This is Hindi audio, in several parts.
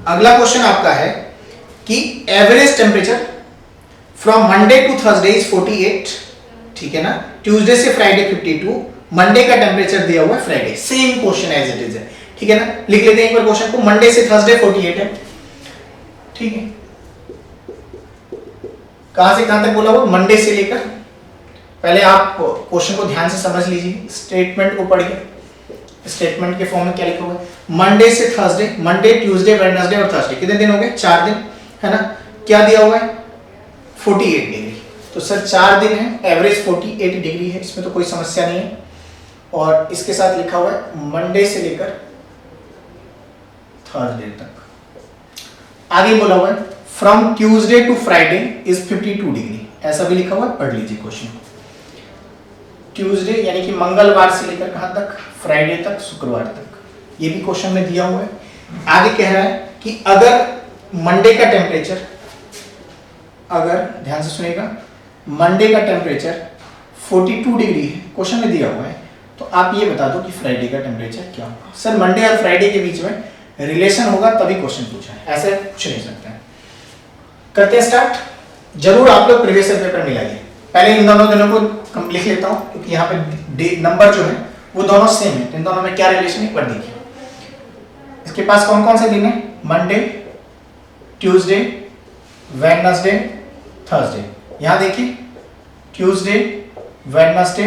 अगला क्वेश्चन आपका है कि average temperature from Monday to Thursday is 48, ठीक है ना, ट्यूसडे से फ्राइडे 52, मंडे का टेम्परेचर दिया हुआ है Friday, same question as it is है, ठीक है ना। लिख लेते हैं एक बार क्वेश्चन को, मंडे से थर्सडे 48 है, ठीक है। कहां से कहां तक बोला हुआ, मंडे से लेकर, पहले आप क्वेश्चन को ध्यान से समझ लीजिए, स्टेटमेंट को पढ़िए। स्टेटमेंट के फॉर्म में क्या लिखा हुआ है, मंडे से थर्सडे, मंडे ट्यूसडे वेडनेसडे और थर्सडे, कितने दिन हो गए, 4 दिन, है ना। क्या दिया हुआ है, 48 डिग्री, तो सर 4 दिन है, एवरेज 48 डिग्री है, इसमें तो कोई समस्या नहीं है। और इसके साथ लिखा हुआ है मंडे से लेकर थर्सडे तक। आगे बोला हुआ है from Tuesday to Friday is 52 degree, ऐसा भी लिखा हुआ है, पढ़ लीजिए क्वेश्चन। ट्यूसडे यानी कि मंगलवार से लेकर कहां तक, फ्राइडे तक, शुक्रवार तक, ये भी क्वेश्चन में दिया हुआ है। आगे कह रहा है कि अगर मंडे का टेम्परेचर, अगर ध्यान से सुनेगा, मंडे का टेम्परेचर 42 डिग्री है, क्वेश्चन में दिया हुआ है, तो आप ये बता दो कि फ्राइडे का टेम्परेचर क्या होगा। सर मंडे और फ्राइडे के बीच में रिलेशन होगा तभी क्वेश्चन पूछा है, ऐसे पूछ नहीं सकते हैं। करते हैं स्टार्ट। जरूर आप लोग प्रीवियस ईयर पेपर मिलाइए। पहले इन दोनों दिनों को लिख लेता हूं, क्योंकि यहाँ पे नंबर जो है वो दोनों सेम है, इन दोनों में क्या रिलेशन है, पढ़ देखिए। इसके पास कौन कौन से दिन है, मंडे, ट्यूसडे, वेडनेसडे, थर्सडे। यहां देखिए ट्यूसडे, वेडनेसडे,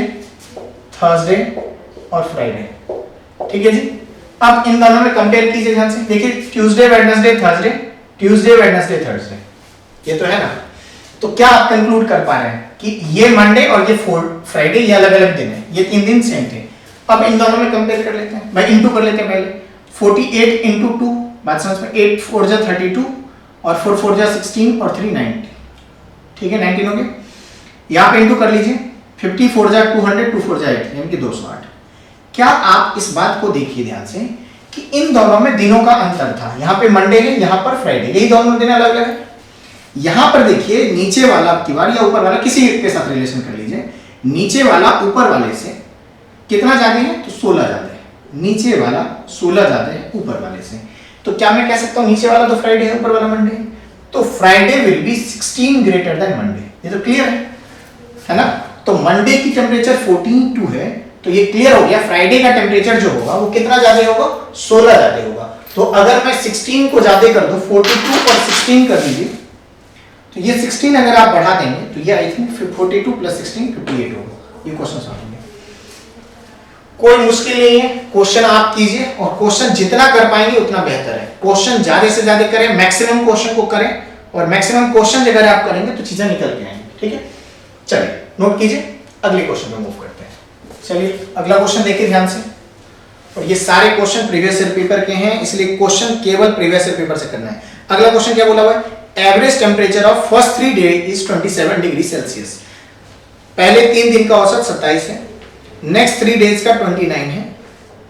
थर्सडे और फ्राइडे, ठीक है जी। अब इन दोनों में कंपेयर कीजिए ध्यान से, देखिए Tuesday Wednesday Thursday, Tuesday Wednesday Thursday, ये तो है ना। तो क्या आप कंक्लूड कर पा रहे हैं कि ये मंडे और ये फ्राइडे ये अलग अलग दिन है, ये 3 दिन सेम थे। अब इन दोनों में कंपेयर कर लेते हैं, भाई इंटू कर लेते हैं पहले। 48 इंटू 2, बात समझ में, 8 4 जा 32 और 4 4 जा 16 और 3 90, ठीक है, 19 हो गए। यहाँ पे इंटू कर लीजिए, 54 जा 200, 2 4 जा 8 यानी कि 208। क्या आप इस बात को देखिए ध्यान से कि इन दोनों में दिनों का अंतर था, यहाँ पे मंडे है, यहाँ पर फ्राइडे, यही दोनों दिन अलग अलग है। यहां पर देखिए नीचे वाला आपकी बार या ऊपर वाला, किसी एक के साथ रिलेशन कर लीजिए, नीचे वाला ऊपर वाले से कितना ज्यादा है, तो 16 ज्यादा है, नीचे वाला 16 ज्यादा है ऊपर वाले से। तो क्या मैं कह सकता हूं नीचे वाला तो फ्राइडे है, ऊपर वाला मंडे है, तो Friday will be 16 greater than Monday, ये तो क्लियर है ना। तो मंडे की टेम्परेचर 42 है, तो ये क्लियर हो गया, फ्राइडे का टेम्परेचर जो होगा वो कितना ज्यादा होगा, 16 ज्यादा होगा। तो अगर मैं 16 को ज्यादा कर दूं, 42 और 16 कर दीजिए, तो ये 16 अगर आप बढ़ा देंगे तो ये आई थिंक 42 प्लस 16 58 होगा। ये क्वेश्चन सॉल्व होंगे, कोई मुश्किल नहीं है, क्वेश्चन आप कीजिए और क्वेश्चन जितना कर पाएंगे उतना बेहतर है। क्वेश्चन ज्यादा से ज्यादा करें, मैक्सिमम क्वेश्चन को करें, और मैक्सिमम क्वेश्चन अगर आप करेंगे तो चीजें निकल के आएंगी, ठीक है। चलिए नोट कीजिए, अगले क्वेश्चन में मूव करते हैं। चलिए अगला क्वेश्चन देखिए ध्यान से, और ये सारे क्वेश्चन प्रीवियस ईयर पेपर के हैं, इसलिए क्वेश्चन केवल प्रीवियस ईयर पेपर से करना है। अगला क्वेश्चन क्या बोला हुआ है, average temperature of first 3 day is 27 degree Celsius. पहले 3 दिन का औसत 27 है, नेक्स्ट 3 डेज का 29 है,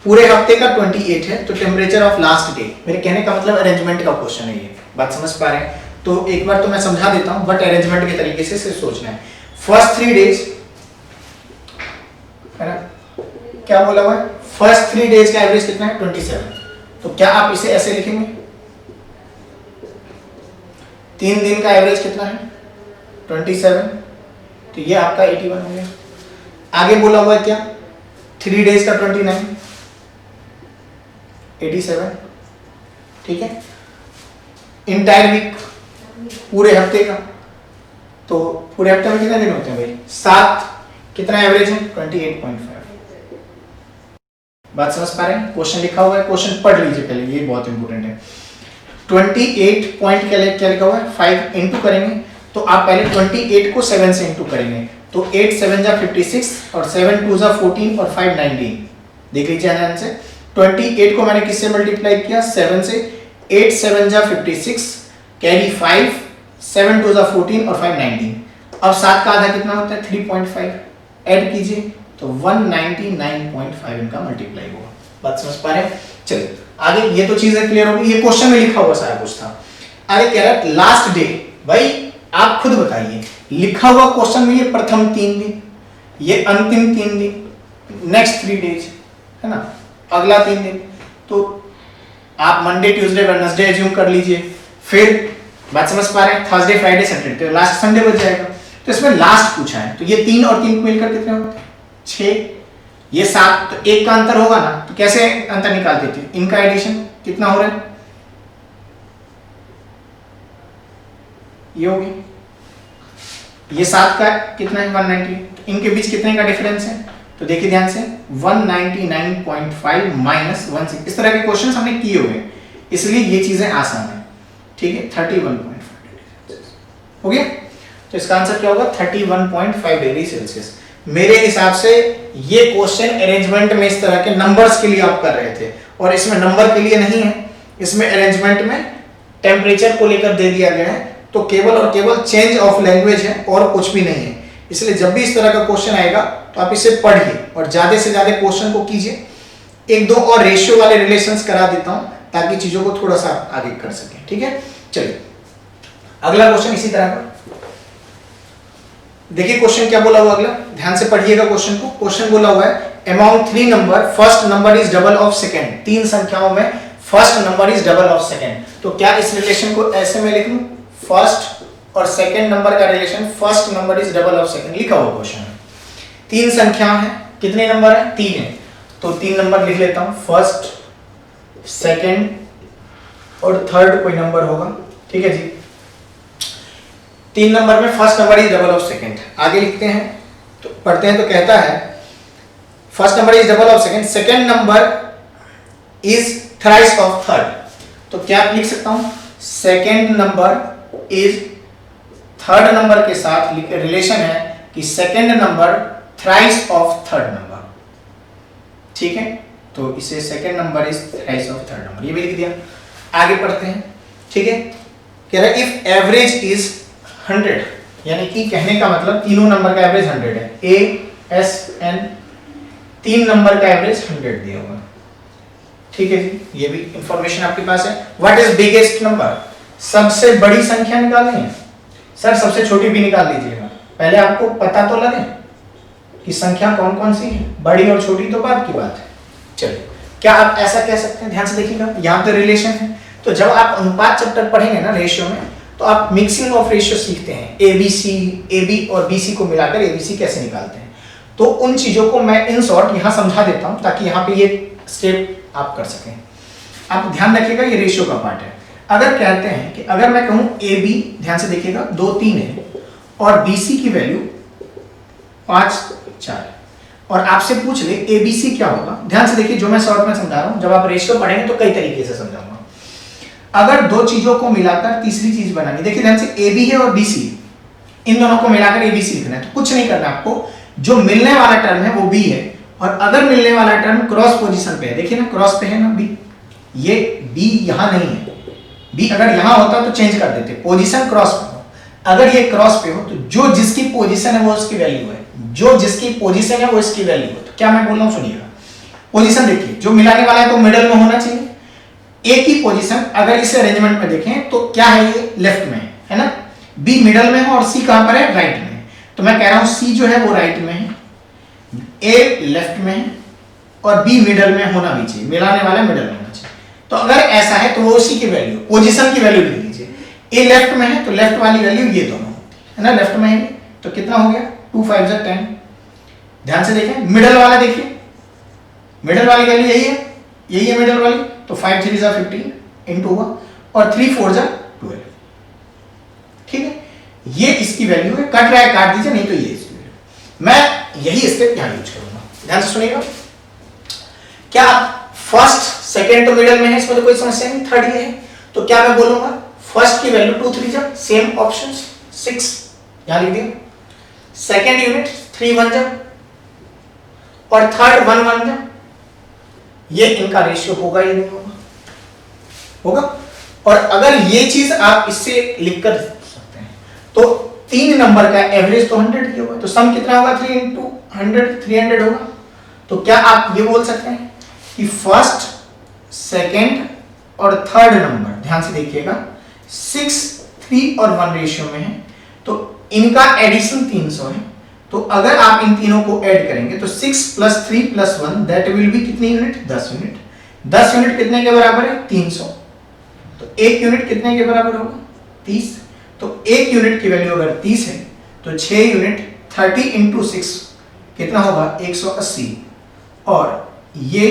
पूरे हफ्ते का 28 है, तो टेम्परेचर ऑफ लास्ट डे, मेरे कहने का मतलब अरेंजमेंट का क्वेश्चन है, ये बात समझ पा रहे हैं। तो एक बार तो मैं समझा देता हूं, बट अरेंजमेंट के तरीके से सोचना है। फर्स्ट 3 डेज है ना, क्या बोला हुआ है, फर्स्ट 3 डेज का एवरेज कितना है, 27। तो क्या आप इसे ऐसे लिखेंगे, 3 दिन का एवरेज कितना है, 27, तो ये आपका 81 हो गया। आगे बोला हुआ है क्या, 3 डेज का 29, 87, ठीक है। इंटायर वीक, पूरे हफ्ते का, तो पूरे हफ्ते में कितने दिन होते हैं भाई, 7, कितना एवरेज है, 28.5। बात समझ पा रहे हैं, क्वेश्चन लिखा हुआ है, क्वेश्चन पढ़ लीजिए पहले, ये बहुत इंपॉर्टेंट है। 28 पॉइंट क्या लिखा हुआ है, 5 इंटू करेंगे, तो आप पहले 28 को 7 से इंटू करेंगे, तो 8 7 जा 56 और 7 2 जा 14 और 5 19। देख लीजिए ध्यान से, 28 को मैंने किससे मल्टीप्लाई किया, 7 से, 8 7 जा 56, कैरी 5, 7 2 जा 14 और 5 19। अब 7 का आधा कितना होता है, 3.5, ऐड कीजिए तो 199.5 इनका मल्टीप्लाई होगा। बात समझ पा रहे हैं। चलिए आगे, ये तो चीजें क्लियर हो गई, ये क्वेश्चन में लिखा हुआ सारा कुछ था। आगे कह रहा है लास्ट डे, भाई आप खुद बताइए, लिखा हुआ क्वेश्चन में ये प्रथम 3 दिन, ये अंतिम 3 दिन, नेक्स्ट 3 डेज है ना, अगला 3 दिन, तो आप मंडे ट्यूसडे वेडनेसडे एज्यूम कर लीजिए, फिर बात समझ पा रहे हैं, थर्सडे फ्राइडे सैटरडे, तो लास्ट संडे बच जाएगा। तो इसमें लास्ट पूछा है, तो ये 3 और 3 मिलकर कितने होते हैं 6, ये 7, तो 1 का अंतर होगा ना, तो कैसे अंतर निकालते थे, इनका एडिशन कितना हो रहा है, ये हो गया, ये 7 का कितना है 190, तो इनके बीच कितने का डिफरेंस है, तो देखिए ध्यान से 199.5 माइनस 16, इस तरह के क्वेश्चंस हमने किए हुए हैं, इसलिए ये चीजें आसान है, ठीक है। 31.5 हो गया, तो इसका आंसर क्या होगा 31.5 डिग्री सेल्सियस। मेरे हिसाब से ये क्वेश्चन अरेंजमेंट में इस तरह के नंबर्स के लिए आप कर रहे थे, और इसमें नंबर के लिए नहीं है, इसमें अरेंजमेंट में टेम्परेचर को लेकर दे दिया गया है, तो केवल और केवल चेंज ऑफ लैंग्वेज है और कुछ भी नहीं है। इसलिए जब भी इस तरह का क्वेश्चन आएगा तो आप इसे पढ़िए और ज्यादा से ज्यादा क्वेश्चन को कीजिए। 1-2 और रेशियो वाले रिलेशंस करा देता हूं ताकि चीजों को थोड़ा सा आगे कर सकें, ठीक है। चलिए अगला क्वेश्चन इसी तरह का, देखिए क्वेश्चन क्या बोला हुआ, अगला ध्यान से पढ़िएगा क्वेश्चन को। क्वेश्चन बोला हुआ है among 3 number first number is double of second, 3 संख्याओं में first number is double of second, तो क्या इस रिलेशन को ऐसे में लिख लूं, फर्स्ट और सेकंड नंबर का relation first number is double of second, लिखा हुआ क्वेश्चन है। 3 संख्या है, कितने नंबर है 3 है, तो 3 नंबर लिख लेता हूं, फर्स्ट सेकंड और थर्ड कोई नंबर होगा, ठीक है जी। 3 नंबर में first number is double of second, आगे लिखते हैं तो पढ़ते हैं, तो कहता है first number is double of second, second number is thrice of third, तो क्या लिख सकता हूं, second number is third number के साथ रिलेशन है कि second number thrice of third number, ठीक है। तो इसे second number is thrice of third number, ये भी लिख दिया। आगे पढ़ते हैं, ठीक है। कह रहा है इफ एवरेज इज 100, यानी कि कहने का मतलब तीनों नंबर का एवरेज 100 है, A S N 3 नंबर का एवरेज 100 दिया हुआ, ठीक है जी। ये भी इंफॉर्मेशन आपके पास है। व्हाट इज बिगेस्ट नंबर, सबसे बड़ी संख्या निकालनी है सर, सबसे छोटी भी निकाल लीजिएगा, पहले आपको पता तो लगे कि संख्या कौन कौन सी है, बड़ी और छोटी तो बात की बात है। चलिए क्या आप ऐसा कह सकते हैं, ध्यान से देखिएगा, यहाँ पे रिलेशन है, तो जब आप अनुपात चैप्टर पढ़ेंगे ना रेशियो में, तो आप मिक्सिंग ऑफ रेशियो सीखते हैं, ABC AB और BC को मिलाकर ABC कैसे निकालते हैं, तो उन चीजों को मैं इन शॉर्ट यहाँ समझा देता हूँ ताकि यहाँ पे ये स्टेप आप कर सकें। आप ध्यान रखिएगा ये रेशियो का पार्ट है। अगर कहते हैं कि अगर मैं कहूं AB, ध्यान से देखिएगा 2 3 है और BC की वैल्यू 5 4, और आपसे पूछ ले ABC क्या होगा, ध्यान से देखिए जो मैं शॉर्ट में समझा रहा हूं, जब आप रेशियो पढ़ेंगे तो कई तरीके से समझाऊंगा। अगर 2 चीजों को मिलाकर तीसरी चीज बनानी, देखिए ध्यान से AB है और BC, इन दोनों को मिलाकर ABC लिखना है, तो कुछ नहीं करना आपको, जो मिलने वाला टर्म है वो B है, और अगर मिलने वाला टर्म क्रॉस पोजीशन पे है, देखिए ना क्रॉस पे है ना B, ये B यहां नहीं है, B अगर यहां होता तो चेंज कर देते, पोजीशन क्रॉस पे हो, अगर ये क्रॉस पे हो तो जो जिसकी पोजीशन है वो उसकी वैल्यू है, जो जिसकी पोजीशन है वो इसकी वैल्यू है। तो क्या मैं बोल रहा हूं सुनिएगा, पोजीशन देखिए, जो मिलाने वाला है तो मिडिल में होना चाहिए, ए की पोजीशन अगर इस अरेंजमेंट में देखें तो क्या है, ये लेफ्ट में है ना, बी मिडल में है और सी कहां पर है, राइट में है, तो मैं कह रहा हूं सी जो है वो राइट में है, ए लेफ्ट में है और बी मिडल में होना भी चाहिए, मिलाने वाला मिडल में होना चाहिए। तो अगर ऐसा है तो वो उसी की वैल्यू, पोजीशन की वैल्यू लिख दीजिए, ए लेफ्ट में है तो लेफ्ट वाली वैल्यू ये दोनों है ना, लेफ्ट में है, तो कितना हो गया 2 5 10। ध्यान से देखें मिडल वाला, देखिए मिडल वाली वैल्यू यही है मिडल वाली, तो 5 3 15 इंटू हुआ और 3 4 12, ठीक है, ये इसकी वैल्यू है, कट रहा है काट दीजिए, नहीं तो ये इसकी वैल्यू। मैं यही स्टेप यहां यूज करूंगा, ध्यान से सुनिएगा। क्या फर्स्ट सेकंड तो मिडल में है, इसमें तो कोई समस्या नहीं, थर्ड ये है, तो क्या मैं बोलूंगा फर्स्ट की वैल्यू 2 3 सेम ऑप्शंस 6 यहां लिख दिया, सेकंड यूनिट 3 1 और थर्ड 1 1, ये इनका रेशियो होगा या नहीं होगा, होगा। और अगर ये चीज आप इससे लिख कर सकते हैं तो 3 नंबर का एवरेज तो 100 ही होगा, तो सम कितना होगा 3 into 100 300 होगा। तो क्या आप ये बोल सकते हैं कि फर्स्ट सेकंड और थर्ड नंबर, ध्यान से देखिएगा 6 3 और 1 रेशियो में है, तो इनका एडिशन 300 है, तो अगर आप इन तीनों को ऐड करेंगे तो 6 + 3 + 1 दैट विल बी कितनी यूनिट, 10 यूनिट। 10 यूनिट कितने के बराबर है? 300। तो 1 यूनिट कितने के बराबर होगा? 30। तो 1 यूनिट की वैल्यू अगर 30 है तो 6 यूनिट 30 इंटू 6 कितना होगा? 180। और ये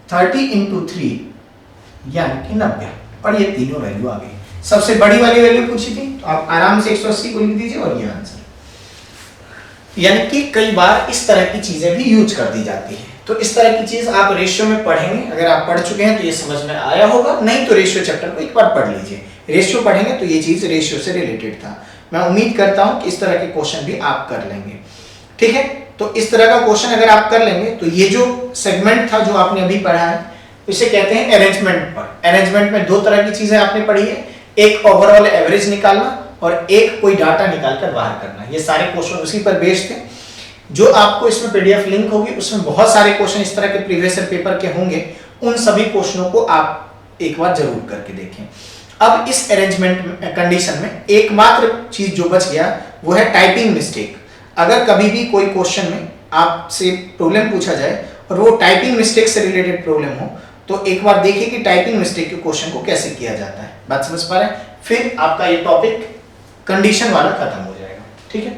30 इंटू 3 यानी कि 90। और ये तीनों वैल्यू आ गई। सबसे बड़ी वाली वैल्यू पूछी थी तो आप आराम से 180 को लिख दीजिए और ये आंसर। यानी कि कई बार इस तरह की चीजें भी यूज कर दी जाती है। तो इस तरह की चीज आप रेशियो में पढ़ेंगे, अगर आप पढ़ चुके हैं तो ये समझ में आया होगा, नहीं तो रेशियो चैप्टर को एक बार पढ़ लीजिए। रेशियो पढ़ेंगे तो ये चीज रेशियो से रिलेटेड था। मैं उम्मीद करता हूं कि इस तरह के क्वेश्चन भी आप कर लेंगे। ठीक है, तो इस तरह का क्वेश्चन अगर आप कर लेंगे तो ये जो सेगमेंट था जो आपने अभी पढ़ा है इसे कहते हैं अरेंजमेंट पर। अरेंजमेंट में दो तरह की चीजें आपने पढ़ी है, एक ओवरऑल एवरेज निकालना और एक कोई डाटा निकालकर बाहर करना। ये सारे क्वेश्चन उसी पर बेस्ड थे। जो आपको इसमें पीडीएफ लिंक होगी उसमें बहुत सारे क्वेश्चन इस तरह के प्रीवियस ईयर पेपर के होंगे, उन सभी क्वेश्चनों को आप एक बार जरूर करके देखें। अब इस अरेंजमेंट कंडीशन में एकमात्र चीज जो बच गया वो है टाइपिंग मिस्टेक। अगर कभी भी कोई क्वेश्चन में आपसे प्रॉब्लम पूछा जाए और वो टाइपिंग मिस्टेक से रिलेटेड प्रॉब्लम हो तो एक बार देखिए कि टाइपिंग मिस्टेक के क्वेश्चन को कैसे किया जाता है। बात समझ पा रहे हैं? फिर आपका ये टॉपिक कंडीशन वाला खत्म हो जाएगा। ठीक है,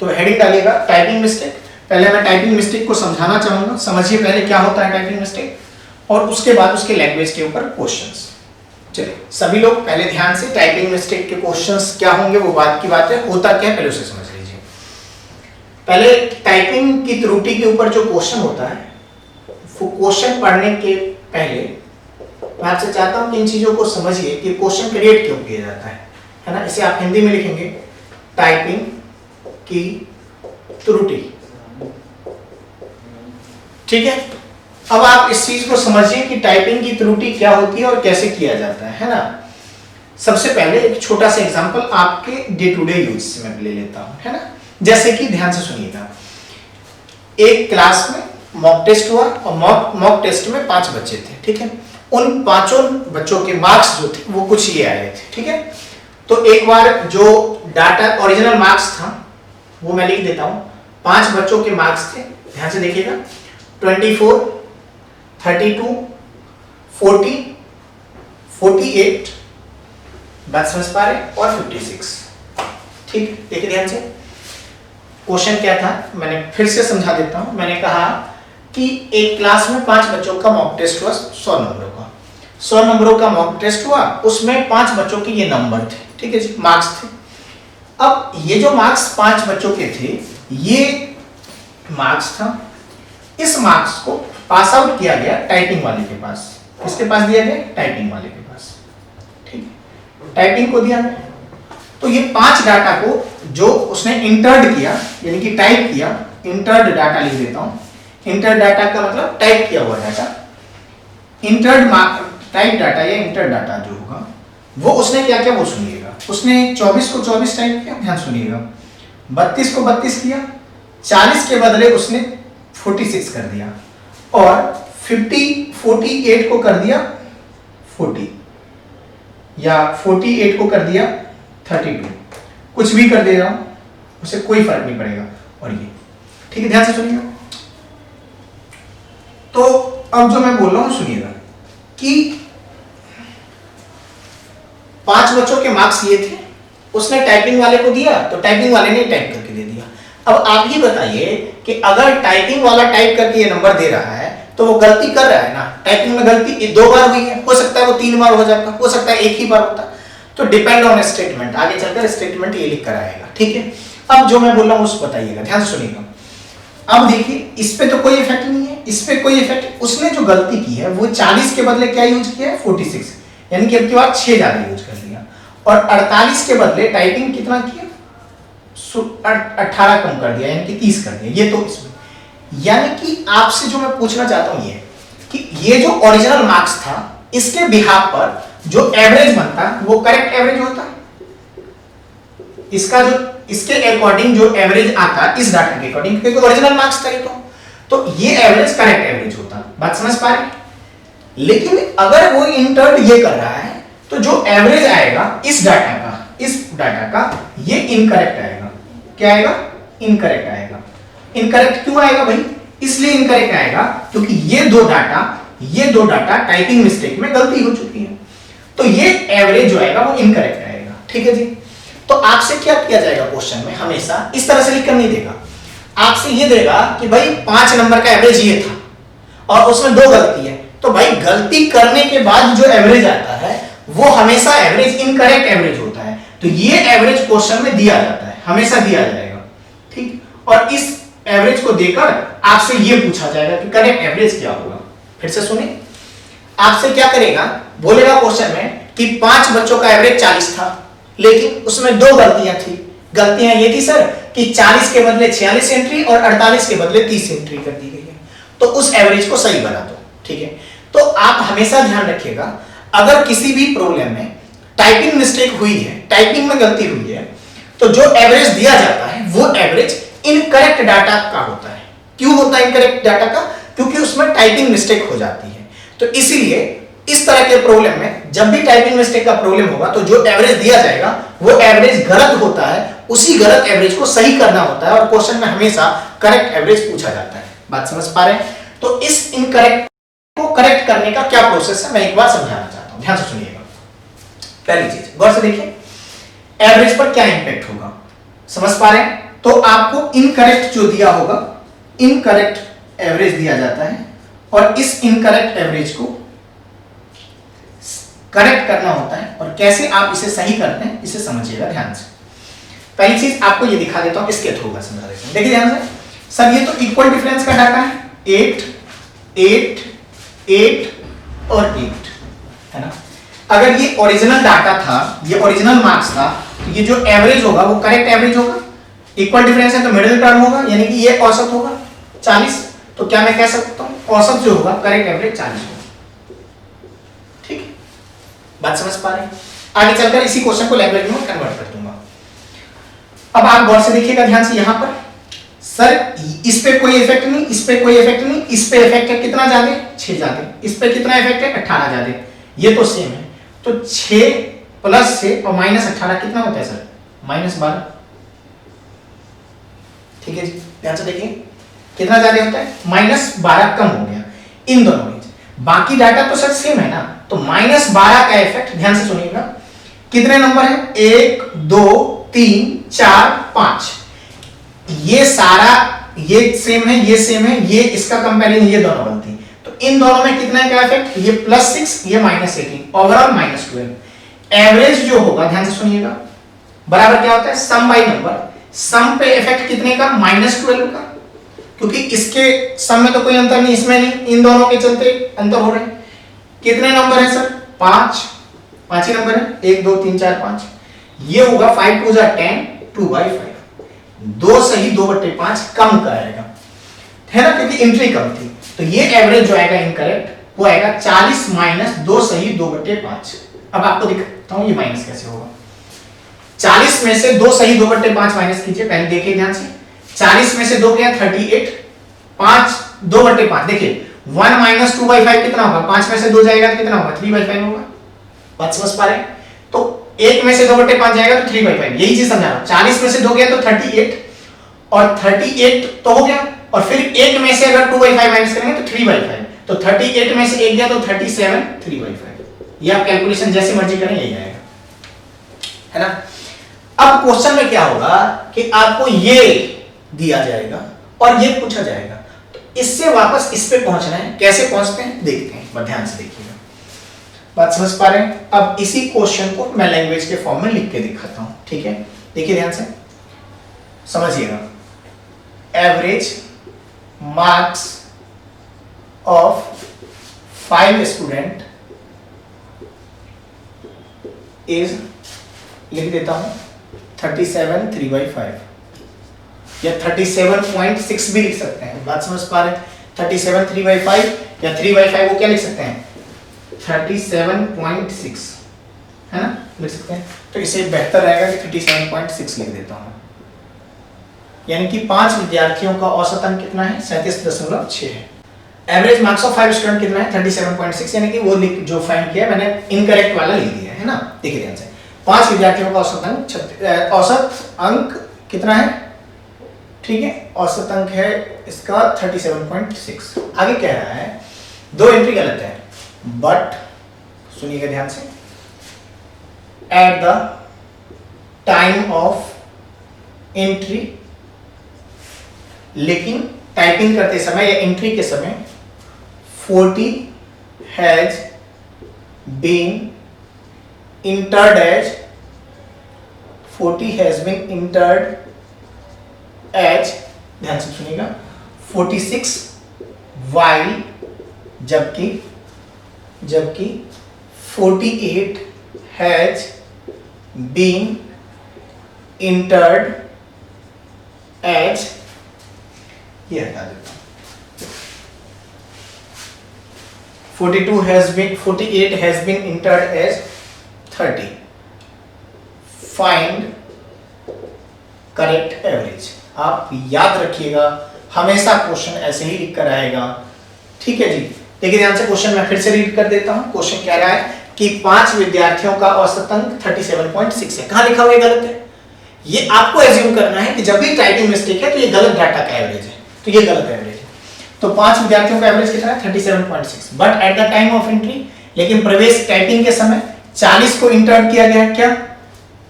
तो हेडिंग डालिएगा टाइपिंग मिस्टेक। पहले मैं टाइपिंग मिस्टेक को समझाना चाहूंगा, समझिए पहले क्या होता है टाइपिंग मिस्टेक, और उसके बाद उसके लैंग्वेज के ऊपर क्वेश्चंस। चलिए सभी लोग पहले ध्यान से टाइपिंग मिस्टेक के क्वेश्चंस क्या होंगे वो बात की बात है, होता क्या है पहले उसे समझ लीजिए। पहले टाइपिंग की त्रुटि के ऊपर जो क्वेश्चन होता है, वो क्वेश्चन पढ़ने के पहले मैं आपसे चाहता हूं कि इन चीजों को समझिए कि क्वेश्चन क्रिएट क्यों किया जाता है ना। इसे आप हिंदी में लिखेंगे टाइपिंग की त्रुटि। ठीक है, अब आप इस चीज को समझिए कि टाइपिंग की त्रुटि क्या होती है और कैसे किया जाता है ना। सबसे पहले एक छोटा सा एग्जांपल आपके डे टू डे यूज से मैं ले लेता हूं, है ना। जैसे कि ध्यान से सुनिएगा, एक क्लास में मॉक टेस्ट हुआ और मॉक टेस्ट में 5 बच्चे थे। ठीक है, उन पांचों बच्चों के मार्क्स जो थे वो कुछ ये आए थे। ठीक है, तो एक बार जो डाटा ओरिजिनल मार्क्स था वो मैं लिख देता हूं। 5 बच्चों के मार्क्स थे, ध्यान से देखिएगा, 24, 32, 40, 48, बात समझ पा रहे, और 56। ठीक, देखिए ध्यान से क्वेश्चन क्या था, मैंने फिर से समझा देता हूं। मैंने कहा कि एक क्लास में 5 बच्चों का मॉक टेस्ट हुआ, 100 नंबरों का। 100 नंबरों का मॉक टेस्ट हुआ, उसमें 5 बच्चों के ये नंबर थे। ठीक है जी, मार्क्स थे। अब ये जो मार्क्स 5 बच्चों के थे, ये मार्क्स था। इस मार्क्स को पास आउट किया गया टाइपिंग वाले के पास। किसके पास दिया गया? टाइपिंग वाले के पास। ठीक, टाइपिंग को दिया गया। तो ये 5 डाटा को जो उसने इंटर्ड किया, यानी कि टाइप किया, इंटर्ड डाटा लिख देता हूं। इंटर्ड डाटा का मतलब टाइप किया हुआ डाटा। इंटर्ड टाइप डाटा या इंटर्ड डाटा जो होगा वो उसने क्या किया वो सुनिएगा। उसने 24 को 24 टाइप किया, ध्यान सुनिएगा। 32 को 32 किया, 40 के बदले उसने 46 कर दिया, और 48 को कर दिया 40, या 48 को कर दिया 32। कुछ भी कर दे रहा हूं, उसे कोई फर्क नहीं पड़ेगा। और ये ठीक है, ध्यान से सुनिएगा। तो अब जो मैं बोल रहा हूं सुनिएगा कि 5 बच्चों के मार्क्स ये थे, उसने टाइपिंग वाले को दिया तो टाइपिंग वाले ने टाइप करके दे दिया। अब आप ही बताइए कि अगर टाइपिंग वाला टाइप करके ये नंबर दे रहा है तो वो गलती कर रहा है ना। टाइपिंग में गलती 2 बार हुई है, हो सकता है वो 3 बार हो जाता, हो सकता है 1 ही बार होता। तो डिपेंड ऑन स्टेटमेंट, आगे चलकर स्टेटमेंट ये लिख कर आएगा। ठीक है, अब जो मैं बोल रहा हूं उस बताइएगा, ध्यान से सुनिएगा। अब देखिए इस पे तो कोई इफेक्ट नहीं है, इस पे कोई इफेक्ट। उसने जो गलती की है वो 40 के बदले क्या यूज किया है? 46, यानी कि अब की बार 6 ज्यादा यूज कर लिया। और 48 के बदले टाइपिंग कितना किया? 18 कम कर दिया, यानी कि 30 कर दिया। ये तो इसमें, यानी कि आपसे जो मैं पूछना चाहता हूं ये कि ये जो ओरिजिनल मार्क्स था इसके बिहाफ पर जो एवरेज बनता वो करेक्ट एवरेज होता। इसका जो इसके अकॉर्डिंग जो एवरेज आता इस डाटा के अकॉर्डिंग, क्योंकि ओरिजिनल मार्क्स था तो ये एवरेज करेक्ट एवरेज होता। बात समझ पा रहे? लेकिन अगर वो इंटर्ड ये कर रहा है तो जो एवरेज आएगा इस डाटा का ये इनकरेक्ट आएगा। क्या आएगा? इनकरेक्ट आएगा। इनकरेक्ट क्यों आएगा भाई? इसलिए इनकरेक्ट आएगा क्योंकि ये दो डाटा ये दो डाटा टाइपिंग मिस्टेक में गलती हो चुकी है, तो ये एवरेज जो आएगा वो इनकरेक्ट आएगा। ठीक है जी। तो आपसे क्या किया जाएगा क्वेश्चन में, हमेशा इस तरह से लिखकर नहीं देगा, आपसे ये देगा कि भाई 5 नंबर का एवरेज ये था और उसमें 2 गलती है, तो भाई गलती करने के बाद जो एवरेज आता है वो हमेशा एवरेज इनकरेक्ट एवरेज होता है, तो ये एवरेज क्वेश्चन में दिया जाता है, हमेशा दिया जाएगा। ठीक, और इस एवरेज को देकर आपसे ये पूछा जाएगा कि करेक्ट एवरेज क्या होगा। फिर से सुनिए, आपसे क्या करेगा, बोलेगा क्वेश्चन में कि 5 बच्चों का एवरेज 40 था, लेकिन उसमें 2 गलतियां थी। गलतियां ये थी सर कि 40 के बदले 46 एंट्री और 48 के बदले 30 एंट्री कर दी गई है, तो उस एवरेज को सही बना दो। ठीक है, तो आप हमेशा ध्यान रखिएगा, अगर किसी भी प्रॉब्लम में टाइपिंग मिस्टेक हुई है, टाइपिंग में गलती हुई है, तो जो एवरेज दिया जाता है वो एवरेज इनकरेक्ट डाटा का होता है। क्यों होता है इनकरेक्ट डाटा का? क्योंकि उसमें टाइपिंग मिस्टेक हो जाती है। तो इसीलिए इस तरह के प्रॉब्लम में जब भी टाइपिंग मिस्टेक का प्रॉब्लम होगा तो जो एवरेज दिया जाएगा वो एवरेज गलत होता है, उसी गलत एवरेज को सही करना होता है और क्वेश्चन में हमेशा करेक्ट एवरेज पूछा जाता है। बात समझ पा रहे हैं? तो इस इनकरेक्ट को करेक्ट करने का क्या प्रोसेस है मैं एक बार समझाना चाहता हूं, ध्यान से सुनिएगा। पहली चीज गौर से देखिए, एवरेज पर क्या इंपैक्ट होगा, समझ पा रहे हैं? तो आपको इनकरेक्ट जो दिया होगा, इनकरेक्ट एवरेज दिया जाता है और इस इनकरेक्ट एवरेज को करेक्ट करना होता है, और कैसे आप इसे सही करते हैं इसे समझिएगा ध्यान से। पहली चीज आपको ये दिखा देता हूं, इसके थ्रू समझा देता हूं। देखिए ध्यान से, सर ये तो इक्वल डिफरेंस का डाटा है, 8 8 8 और 8 है ना। अगर ये ओरिजिनल डाटा था, ये ओरिजिनल मार्क्स था, तो ये जो एवरेज होगा वो करेक्ट एवरेज होगा। इक्वल डिफरेंस है तो मिडिल टर्म होगा, यानी कि ये औसत होगा 40, तो क्या मैं कह सकता हूं औसत जो होगा करेक्ट एवरेज 40 होगा। ठीक है, बात समझ पा रहे हैं? आगे चलकर इसी क्वेश्चन को लैंग्वेज में कन्वर्ट कर दूंगा। अब आप गौर से देखिएगा ध्यान से, यहां पर सर इस पे कोई इफेक्ट नहीं, इस पे कोई इफेक्ट नहीं, इस पे इफेक्ट है कितना ज्यादा, 6 ज्यादा, इस पे कितना इफेक्ट है 18 ज्यादा, ये तो सेम है, तो 6 प्लस 6 और माइनस 18 कितना होता है सर, -12। ठीक है जी, ध्यान से देखिए कितना ज्यादा होता है, -12 कम हो गया इन दोनों में। बाकी डाटा तो सर सेम है ना, तो -12 का इफेक्ट, ध्यान से सुनिएगा, कितने नंबर है 1 2 3 4 5, ये सारा ये सेम है, ये सेम है, ये इसका कंपैरिजन ये दोनों बनती, तो इन दोनों में कितना का इफेक्ट, ये +6 ये -18, ओवरऑल -12। एवरेज जो होगा ध्यान से सुनिएगा बराबर क्या होता है, सम बाय नंबर, सम पे इफेक्ट कितने का, -12 का, क्योंकि इसके सम में तो कोई अंतर नहीं, इसमें नहीं, इन दोनों के चलते अंतर हो रहे हैं। कितने नंबर है सर, 5 ही नंबर है, 1 2 3 4 5, ये होगा 5 2 10 2/5, 2 सही 2/5 कम का आएगा, है ना, क्योंकि एंट्री कम थी, तो ये एवरेज जो आएगा इनकरेक्ट वो आएगा 40 - 2 सही 2/5। अब आपको दिखाता हूं ये माइनस कैसे होगा, 40 में से 2 सही 2/5 माइनस कीजिए, पहले देखिए ध्यान से, 40 में से 2 गया 38, 5 2/5, देखिए 1 - 2/5 कितना होगा, 5 में से 2 जाएगा तो कितना होगा 3/5 होगा। बात समझ पा रहे हैं? तो 1 में से 2/5 जाएगा तो 3/5, यही चीज समझा रहा हूं। 40 में से 2 गया तो 38, और 38 तो हो गया, और फिर 1 में से अगर 2/5 माइनस करेंगे तो 3/5, तो 38 में से 1 गया तो 37 3/5, ये आप कैलकुलेशन जैसे मर्जी करें यही आएगा, है ना। अब क्वेश्चन में क्या होगा कि आपको ये दिया जाएगा और ये पूछा जाएगा, तो इससे वापस इस पे पहुंचना है, कैसे पहुंचते हैं देखते हैं, बस ध्यान से देखिएगा। बात समझ पा रहे हैं? अब इसी क्वेश्चन को मैं लैंग्वेज के फॉर्म में लिख के दिखाता हूं, ठीक है, देखिए ध्यान से समझिएगा। Average marks of 5 student is, लिख देता हूं 37 3/5, या 37.6 भी लिख सकते हैं। बात समझ पा रहे हैं? 37 3/5 या 3/5 को क्या लिख सकते हैं 37.6, है ना, लिख सकते हैं। तो इसे बेहतर रहेगा कि 37.6 लिख देता हूं, यानी कि 5 विद्यार्थियों का औसत अंक कितना है 37.6 है। एवरेज मार्क्स ऑफ 5 स्टूडेंट कितना है 37.6, यानी कि वो जो फाइंड किया मैंने इनकरेक्ट वाला लिख दिया है ना। देखिए ध्यान से, 5 विद्यार्थियों का औसत अंक कितना है, ठीक है, औसत अंक है इसका 37.6। आगे कह रहा है दो एंट्री गलत है, बट सुनिएगा ध्यान से, at the time of entry, लेकिन टाइपिंग करते समय या एंट्री के समय 40 has been entered as 40 has been entered as, ध्यान से सुनिएगा, 46 while जबकि 48 has been entered as, ये हटा देता हूं, 48 has been entered as 30. Find correct average. आप याद रखिएगा, हमेशा क्वेश्चन ऐसे ही लिख कर आएगा, ठीक है जी। देखिए ध्यान से क्वेश्चन मैं फिर से रीड कर देता हूं। क्वेश्चन कह रहा है कि 5 विद्यार्थियों का औसत अंक 37.6 है। कहां लिखा हुआ है गलत है? ये आपको एज्यूम करना है कि जब भी टाइपिंग मिस्टेक है तो ये गलत डाटा का एवरेज है, तो ये गलत एवरेज है। तो 5 विद्यार्थियों का एवरेज कितना है? 37.6। But at the time of entry, लेकिन प्रवेश टाइपिंग के समय 40 को इंटर किया गया, क्या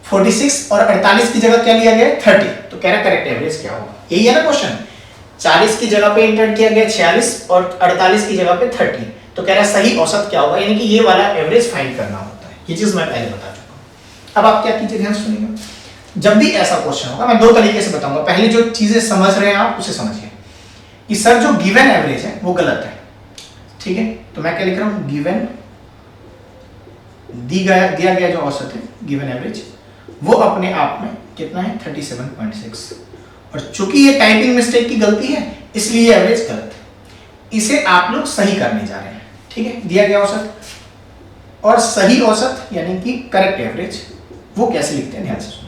46, और 48 की जगह क्या लिया गया? 30। तो कह रहा करेक्ट एवरेज क्या होगा? यही है ना क्वेश्चन। 40 की जगह पे इंटर किया गया 46 और 48 की जगह पे 30, तो कह रहा सही औसत क्या होगा, यानी कि ये वाला एवरेज फाइंड करना होता है। ये चीज मैं पहले बता चुका हूं। अब आप क्या कीजिए, ध्यान सुनिएगा। जब भी ऐसा क्वेश्चन होगा मैं दो तरीके से बताऊंगा। पहले जो चीजें समझ रहे हैं आप उसे समझिए कि सर जो गिवन एवरेज है वो गलत है, ठीक है। तो मैं क्या लिख रहा हूं, गिवन दिया गया जो औसत है, गिवन एवरेज, वो अपने आप में कितना है? 37.6। और चूंकि ये टाइपिंग मिस्टेक की गलती है इसलिए ये एवरेज गलत है। इसे आप लोग सही करने जा रहे हैं, ठीक है। दिया गया औसत और सही औसत यानी कि करेक्ट एवरेज, वो कैसे लिखते हैं ध्यान से सुनिए।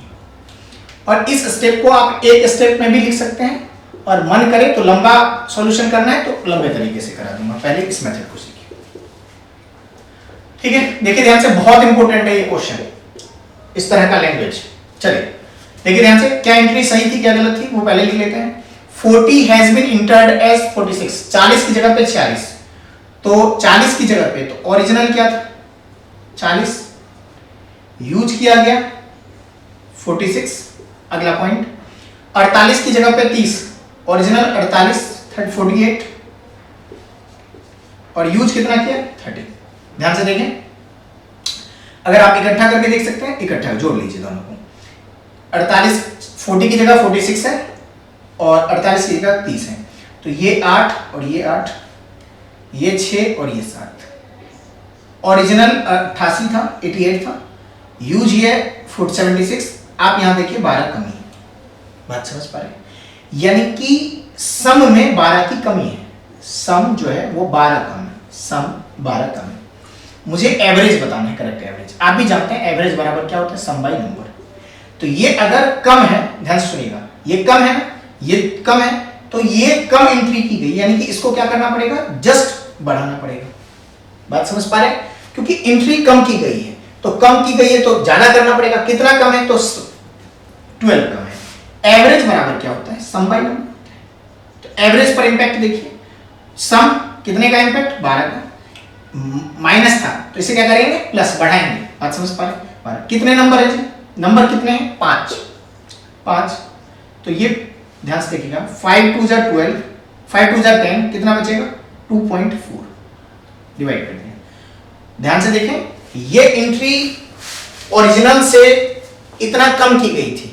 और इस स्टेप को आप एक स्टेप में भी लिख सकते हैं, और मन करे तो लंबा सॉल्यूशन करना है तो लंबे तरीके से करा दूंगा। पहले इस मेथड को सीखिए, ठीक है। देखिए ध्यान से, बहुत इंपॉर्टेंट है ये क्वेश्चन, इस तरह का लैंग्वेज। चलिए देखिए ध्यान से, क्या एंट्री सही थी क्या गलत थी वो पहले लिख लेते हैं। 40 हैज बीन इंटर्ड एज 46, 40 की जगह पे 46, तो 40 की जगह पे तो ओरिजिनल क्या था? 40 यूज किया गया 46। अगला पॉइंट, 48 की जगह पे 30, ओरिजिनल 48, 48, और यूज कितना किया? 30। ध्यान से देखें, अगर आप इकट्ठा करके देख सकते हैं, इकट्ठा जोड़ लीजिए दोनों को। 48 40 की जगह 46 है और 48 की जगह 30 है, तो ये 8 और ये 8, ये 6 और ये 7। ओरिजिनल 88 था, 88 था, यूज ये 76। आप यहां देखिए 12 कमी है, बात समझ पा रहे हैं? यानी कि सम में 12 की कमी है, सम जो है वो 12 कम है, सम 12 कम है। मुझे एवरेज बताना है, करेक्ट एवरेज। आप भी जानते हैं एवरेज बराबर क्या होता है? सम बाय नंबर। तो ये अगर कम है, ध्यान से सुनिएगा, ये कम है ना, ये कम है, तो ये कम एंट्री की गई, यानी कि इसको क्या करना पड़ेगा? जस्ट बढ़ाना पड़ेगा। बात समझ पा रहे हैं? क्योंकि एंट्री कम की गई है, तो कम की गई है तो ज्यादा करना पड़ेगा। कितना कम है? तो 12 कम है। एवरेज बराबर क्या होता है? सम बाय नंबर। तो एवरेज पर इंपैक्ट देखिए, सम कितने का इंपैक्ट? 12 का, माइनस था तो इसे क्या करेंगे? प्लस, बढ़ाएंगे। बात समझ पा रहे हैं? 12 कितने नंबर है? नंबर कितने हैं? 5। तो ये ध्यान से देखिएगा, 5 2 जा 12, 5 2 जा 10, कितना बचेगा? 2.4। डिवाइड कर दिया। ध्यान से देखें, ये एंट्री ओरिजिनल से इतना कम की गई थी,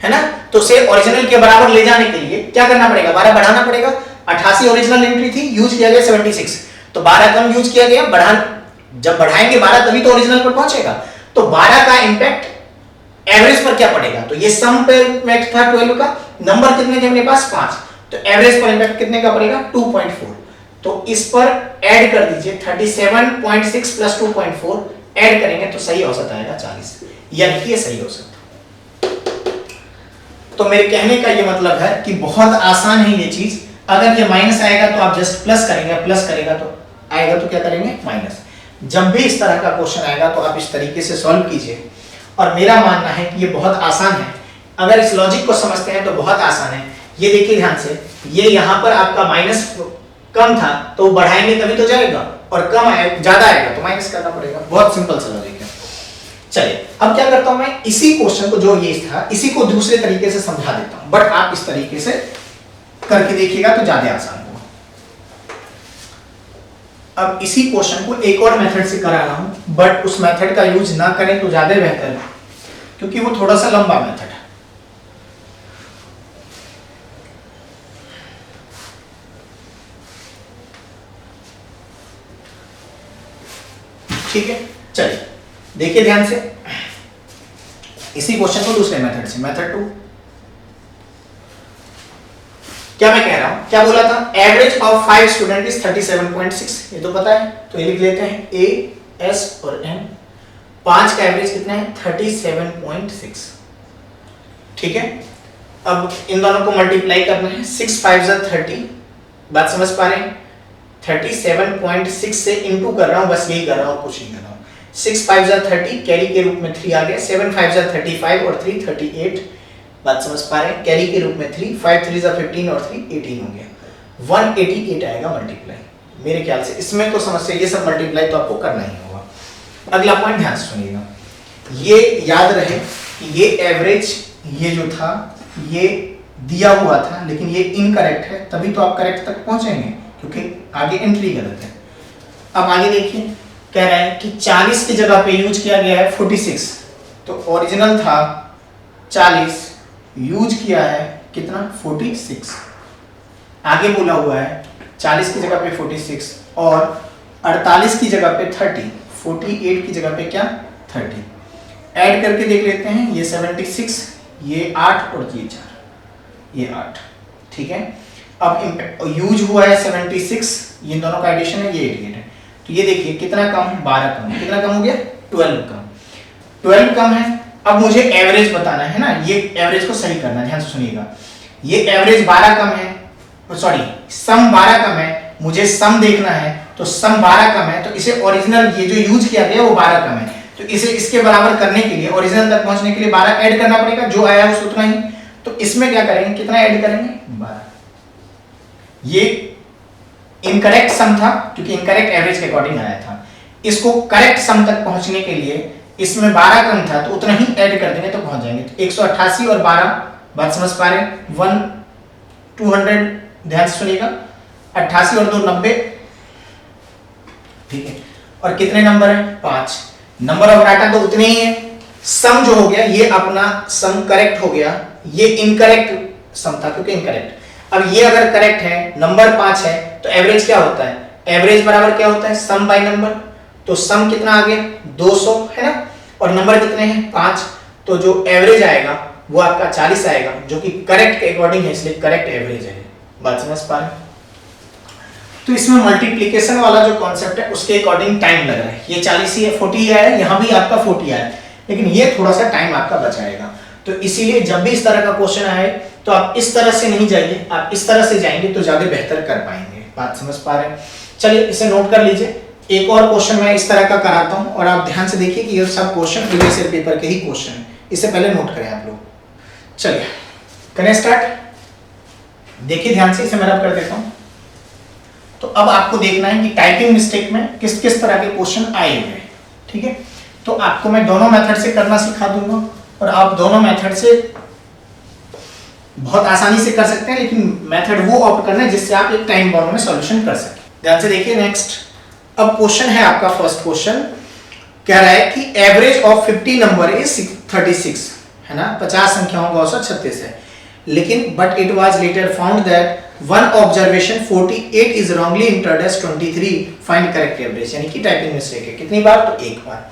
है ना, तो से ओरिजिनल के बराबर ले जाने के लिए क्या करना पड़ेगा? 12 बढ़ाना पड़ेगा। 88 ओरिजिनल एंट्री थी, यूज किया गया 76, तो 12 कम यूज किया गया। जब बढ़ाएंगे 12 तभी तो ओरिजिनल पर पहुंचेगा। तो 12 का इंपैक्ट एवरेज पर क्या पड़ेगा? तो ये सम पे इंपैक्ट था 12 का, नंबर कितने थे अपने पास? 5, तो एवरेज पर इंपैक्ट कितने का पड़ेगा? 2.4। तो इस पर ऐड कर दीजिए, 37.6 प्लस 2.4 ऐड करेंगे तो सही औसत आएगा 40, यानी कि ये सही औसत। तो मेरे कहने का ये मतलब है कि बहुत आसान है ये चीज। अगर ये माइनस आएगा तो आप जस्ट प्लस करेंगे, प्लस करेगा तो आएगा तो क्या करेंगे? माइनस। जब भी इस तरह का क्वेश्चन आएगा तो आप इस तरीके से सॉल्व कीजिए। और मेरा मानना है कि ये बहुत आसान है, अगर इस लॉजिक को समझते हैं तो बहुत आसान है। ये देखिए ध्यान से, ये यहाँ पर आपका माइनस कम था तो बढ़ाएंगे तभी तो जाएगा, और कम आए ज्यादा आएगा तो माइनस करना पड़ेगा। बहुत सिंपल सा लॉजिक है। चलिए अब क्या करता हूं मैं, इसी क्वेश्चन को जो ये था इसी को दूसरे तरीके से समझा देता हूं, बट आप इस तरीके से करके देखिएगा तो ज्यादा आसान होगा। अब इसी क्वेश्चन को एक और मेथड से करा रहा हूं, बट उस मेथड का यूज ना करें तो ज्यादा बेहतर है, क्योंकि वो थोड़ा सा लंबा मेथड है। ठीक है, चलिए देखिए ध्यान से इसी क्वेश्चन को दूसरे मेथड से, मेथड 2। क्या मैं कह रहा हूं, क्या बोला था, एवरेज ऑफ 5 स्टूडेंट इज 37.6, ये तो पता है, तो ये लिख लेते हैं ए, एस और एन। 5 का एवरेज कितना है, 37.6। ठीक है, अब इन दोनों को मल्टीप्लाई करना है, 6 5 जा 30, बात समझ पा रहे हैं। 37.6 से इनटू कर रहा हूं, बस यही कर रहा हूं, कुछ नहीं कर रहा हूं। 6 5 जा 30, कैरी के रूप में 3 आ गया, 7 5 जा 35 और 3 38, बात समझ पा रहे हैं, कैरी के रूप में 3, 5 3 जा 15 और 3 18 हो गया, 188 आएगा मल्टीप्लाई। मेरे ख्याल से इसमें तो समस्या, ये सब मल्टीप्लाई तो आपको करना ही होगा। अगला पॉइंट ध्यान से सुनिएगा, ये याद रहे कि ये एवरेज, ये जो था ये दिया हुआ था, लेकिन ये इनकरेक्ट है, तभी तो आप करेक्ट तक पहुंचेंगे, क्योंकि आगे एंट्री गलत है। अब आगे देखिए, कह रहा है कि 40 की जगह पे यूज किया गया है 46, तो ओरिजिनल था 40, यूज किया है कितना, 46। आगे बोला हुआ है 40 की जगह पे 46 और 48 की जगह पे 30, 48 की जगह पे क्या 30। ऐड करके देख लेते हैं, ये 76, ये 8 और ये 4, ये 8। ठीक है, अब यूज हुआ है 76, ये दोनों का एडिशन है, ये 88 है, तो ये देखिए कितना कम, 12 कम, कितना कम हो गया, 12 कम, 12 कम है। अब मुझे एवरेज बताना है ना, ये एवरेज को सही करना है, ध्यान से सुनिएगा। ये एवरेज 12 कम है, सॉरी सम 12 कम है, मुझे सम देखना है, तो सम 12 कम है, तो इसे ओरिजिनल ये जो यूज किया गया वो 12 कम है, तो इसे इसके बराबर करने के लिए, ओरिजिनल तक पहुंचने के लिए 12 ऐड करना पड़ेगा, जो आया है उतना ही। तो इसमें क्या करेंगे, कितना ऐड करेंगे, 12। ये इनकरेक्ट सम था, क्योंकि इनकरेक्ट एवरेज के अकॉर्डिंग आया था। इसको करेक्ट सम तक पहुंचने के लिए इसमें 12 कम था, तो उतना ही ऐड कर देंगे तो पहुंच जाएंगे। तो 188 और 12, बात समझ पा रहे हैं, 200, ध्यान से सुनिएगा, 88 और 2 90। ठीक है, और कितने नंबर है, 5। नंबर ऑफ डाटा तो उतने ही है। सम जो हो गया ये अपना सम करेक्ट हो गया, ये इनकरेक्ट सम था क्योंकि इनकरेक्ट। अब ये अगर करेक्ट है, नंबर 5 है, तो एवरेज क्या होता है, एवरेज बराबर क्या होता है, सम बाय नंबर। तो सम कितना आ गया, 200 है ना, और नंबर कितने हैं, 5, तो जो एवरेज आएगा वो आपका 40 आएगा, जो कि करेक्ट के अकॉर्डिंग है, इसलिए करेक्ट एवरेज है। बात समझ पा रहे हैं। तो इसमें मल्टीप्लिकेशन वाला जो कॉन्सेप्ट है उसके अकॉर्डिंग टाइम लग रहा है, ये 40 ही है, 40 आया है, यहाँ भी आपका 40 आया है, लेकिन ये थोड़ा सा टाइम आपका बचाएगा। तो इसीलिए जब भी इस तरह का क्वेश्चन आए तो आप इस तरह से नहीं जाइए, आप इस तरह से जाएंगे तो ज्यादा बेहतर कर पाएंगे। बात समझ पा रहे हैं। चलिए इसे नोट कर लीजिए। एक और क्वेश्चन मैं इस तरह का कराता हूं और आप ध्यान से देखिए कि ये सब क्वेश्चन प्रीवियस ईयर पेपर के ही क्वेश्चन है, इससे पहले नोट करें आप लोग। चलिए करें स्टार्ट। देखिए ध्यान से, इसे मैं रब कर देता हूं। तो अब आपको देखना है कि टाइपिंग मिस्टेक में किस किस तरह के क्वेश्चन आए हुए हैं। ठीक है, तो आपको मैं दोनों मेथड से करना सिखा दूंगा और आप दोनों मेथड से बहुत आसानी से कर सकते हैं, लेकिन मेथड वो ऑप्ट करना है जिससे आप एक टाइम बाउंड में सॉल्यूशन कर सकें। ध्यान से देखिए नेक्स्ट। अब क्वेश्चन है आपका फर्स्ट क्वेश्चन, कह रहा है कि एवरेज ऑफ 50 नंबर इज 36, है ना, 50 संख्याओं का औसत 36 है, लेकिन but it was later found that one observation 48 is wrongly entered as 23, find correct average. यानी कि टाइपिंग मिस्टेक है, कितनी बार, तो एक बार।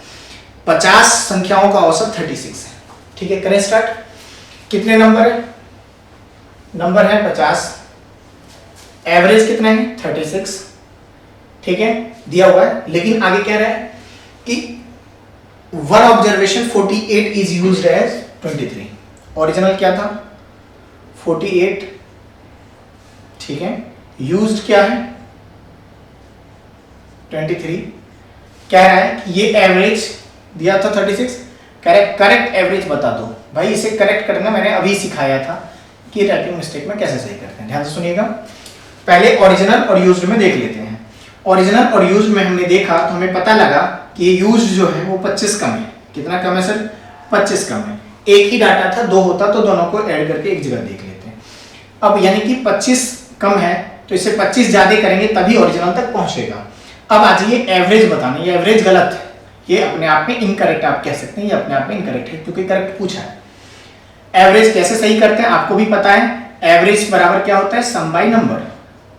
50 संख्याओं का औसत 36 है। ठीक है, करें स्टार्ट। कितने नंबर है, नंबर है 50, एवरेज कितना है 36। ठीक है, दिया हुआ है, लेकिन आगे कह रहा है कि one observation 48 is used as 23। Original क्या था 48, ठीक है, यूज्ड क्या है 23। कह रहा है कि ये एवरेज दिया था 36, करेक्ट एवरेज बता दो। भाई इसे करेक्ट करना मैंने अभी सिखाया था कि टाइपिंग मिस्टेक में कैसे सही करते हैं। ध्यान से सुनिएगा। पहले ओरिजिनल और यूज्ड में देख लेते हैं। ओरिजिनल और यूज्ड में हमने देखा तो हमें पता लगा कि ये यूज्ड जो है वो 25 कम है। कितना कम है सर? 25 कम है। एक ही डाटा था, 2 होता तो दोनों को ऐड करके एक जगह देख लेते हैं। अब यानी कि 25 कम है तो इसे 25 ज्यादा करेंगे तभी ओरिजिनल तक पहुंचेगा। अब आ जाइए एवरेज बताने। ये एवरेज गलत है, ये अपने आप में इनकरेक्ट आप कह सकते हैं, ये अपने आप में इनकरेक्ट है क्योंकि करेक्ट पूछा है। एवरेज कैसे सही करते हैं आपको भी पता है। एवरेज बराबर क्या होता है? सम बाय नंबर।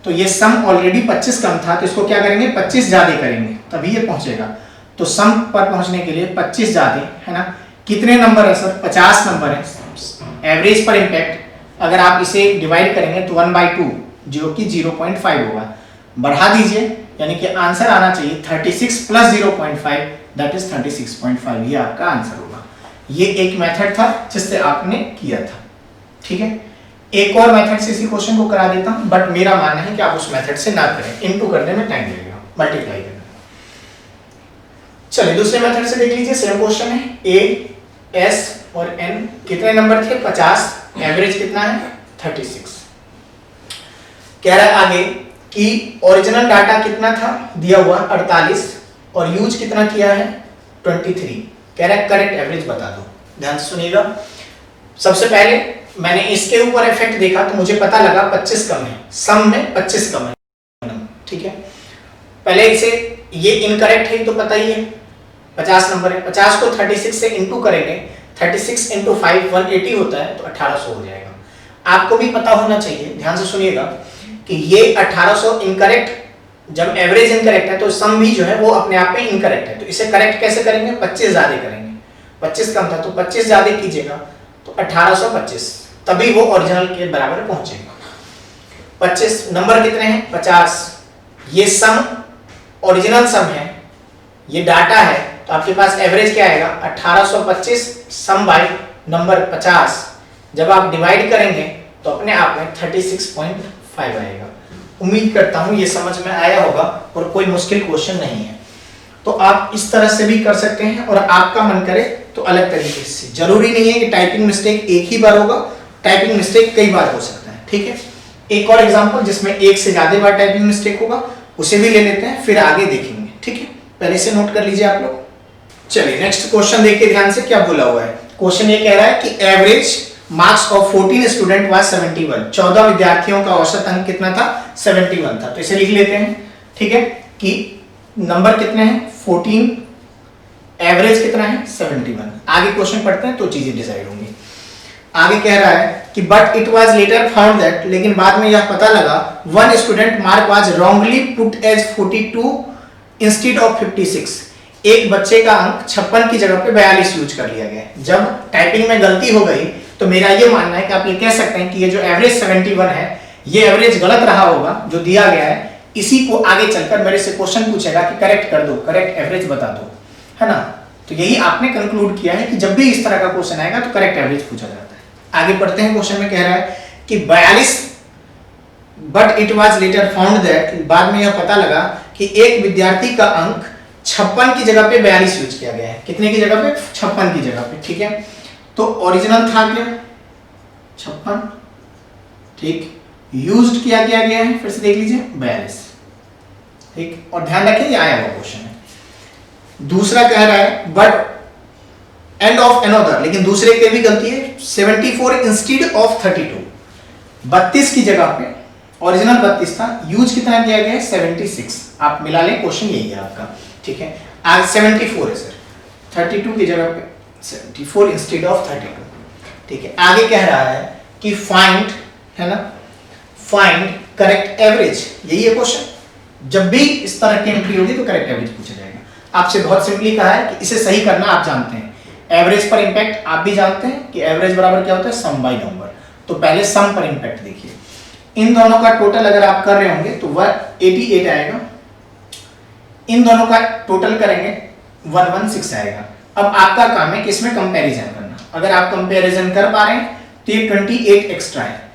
तो ये सम ऑलरेडी 25 कम था तो इसको क्या करेंगे? 25 ज्यादा करेंगे तभी ये पहुंचेगा। तो सम पर पहुंचने के लिए 25 ज्यादा है ना। कितने नंबर है सर? 50 नंबर है। एवरेज पर इंपैक्ट अगर आप इसे डिवाइड करेंगे तो 1/2 जो कि 0.5 होगा। बढ़ा दीजिए यानी कि आंसर आना चाहिए 36 प्लस 0.5 दैट इज 36.5। ये आपका आंसर होगा। ये एक मेथड था जिससे आपने किया था। ठीक है, एक और मेथड से इसी क्वेश्चन को करा देता हूं, बट मेरा मानना है कि आप उस मेथड से ना करें, इनटू करने में टाइम लगेगा, मल्टीप्लाई करने में। चलिए दूसरे मेथड से देख लीजिए। सेम क्वेश्चन है। ए, एस और एन कितने नंबर थे? 50। एवरेज कितना है? 36। कह रहा है आगे कि ओरिजिनल डाटा कितना था दिया हुआ? 48 और यूज कितना किया है? 23। कह रहा है करेक्ट एवरेज बता दो। ध्यान से सुनिएगा। सबसे पहले मैंने इसके ऊपर इफेक्ट देखा तो मुझे पता लगा 25 कम है, सम में 25 कम है। ठीक है, पहले इसे ये इनकरेक्ट है तो पता ही है, 50 नंबर है। 50 को 36 से इंटू करेंगे, 36 इंटू 5 180 होता है तो 1800 हो जाएगा। आपको भी पता होना चाहिए, ध्यान से सुनिएगा, कि ये 1800 इनकरेक्ट, जब एवरेज इनकरेक्ट है तो सम भी जो है वो अपने आप में इनकरेक्ट है। तो इसे करेक्ट कैसे करेंगे? 25 ज्यादा करेंगे। 25 कम था तो 25 ज्यादा कीजिएगा तो 1825, तभी वो ओरिजिनल के बराबर पहुंचेगा। 25 नंबर कितने हैं? 50। ये सम ओरिजिनल सम है, ये डाटा है, तो आपके पास एवरेज क्या आएगा? 1825 सम बाय नंबर 50। जब आप डिवाइड करेंगे तो अपने आप में 36.5 आएगा। उम्मीद करता हूं ये समझ में आया होगा और कोई मुश्किल क्वेश्चन नहीं है। तो आप इस तरह से भी कर सकते हैं और आपका मन करे तो अलग तरीके से। जरूरी नहीं है कि टाइपिंग मिस्टेक एक ही बार होगा, टाइपिंग मिस्टेक कई बार हो सकता है। ठीक है, एक और एग्जांपल जिसमें एक से ज्यादा बार टाइपिंग मिस्टेक होगा उसे भी ले लेते हैं, फिर आगे देखेंगे। ठीक है, पहले से नोट कर लीजिए आप लोग। चलिए नेक्स्ट क्वेश्चन देखिए ध्यान से क्या बोला हुआ है। क्वेश्चन ये कह रहा है कि average marks of 14 student was 71। 14 विद्यार्थियों का औसत अंक कितना था? 71 था। तो इसे लिख लेते हैं। ठीक है, कि नंबर कितने हैं? 14, एवरेज कितना है? 71। आगे क्वेश्चन पढ़ते हैं तो चीजें डिसाइड होंगी। आगे कह रहा है कि but it was later found that, लेकिन बाद में यह पता लगा one student mark was wrongly put as 42 instead of 56। एक बच्चे का अंक 56 की जगह पे 42 यूज कर लिया गया। जब टाइपिंग में गलती हो गई तो मेरा ये मानना है कि आप ये कह सकते हैं कि ये जो एवरेज 71 है ये एवरेज गलत रहा होगा जो दिया गया है। इसी को आगे चलकर मेरे से क्वेश्चन पूछेगा कि करेक्ट कर दो, करेक्ट एवरेज बता दो, है ना। तो यही आपने कंक्लूड किया है कि जब भी इस तरह का क्वेश्चन आएगा तो करेक्ट एवरेज पूछा जाता है। आगे पढ़ते हैं। क्वेश्चन में कह रहा है कि 42 but it was later found that, बाद में यह पता लगा कि एक विद्यार्थी का अंक 56 की जगह पे 42 यूज किया गया है। कितने की जगह पे? 56 की जगह पे। ठीक है, तो ओरिजिनल था क्या? 56। ठीक, यूज्ड किया गया है, फिर से देख लीजिए 42। ठीक, और ध्यान रखें ये आया हुआ क्वेश्चन है। दूसरा कह रहा है बट एंड ऑफ अनदर, लेकिन दूसरे के भी गलती है। 74 इंस्टेड ऑफ 32, 32 की जगह पे ओरिजिनल 32 था, यूज कितना किया गया है? 76। आप मिला लें, क्वेश्चन यही है आपका। ठीक है, आज 74 है सर, 32 की जगह पे 74 इंस्टेड ऑफ 32। ठीक है, आगे कह रहा है कि फाइंड, है ना, फाइंड करेक्ट एवरेज। यही है क्वेश्चन। जब भी इस तरह की एंट्री होगी तो करेक्ट एवरेज पूछा जाएगा। आपसे बहुत सिंपली कहा है कि इसे सही करना आप जानते हैं। एवरेज पर इंपैक्ट आप भी जानते हैं कि एवरेज बराबर क्या होता है? सम बाय नंबर। तो पहले सम पर इंपैक्ट देखिए। इन दोनों का टोटल अगर आप कर रहे होंगे तो 188 आएगा, इन दोनों का टोटल करेंगे 116 आएगा। अब आपका काम है कि इसमें कंपैरिजन करना। अगर आप कंपैरिजन कर पा रहे हैं तो ये 28 एक्स्ट्रा है।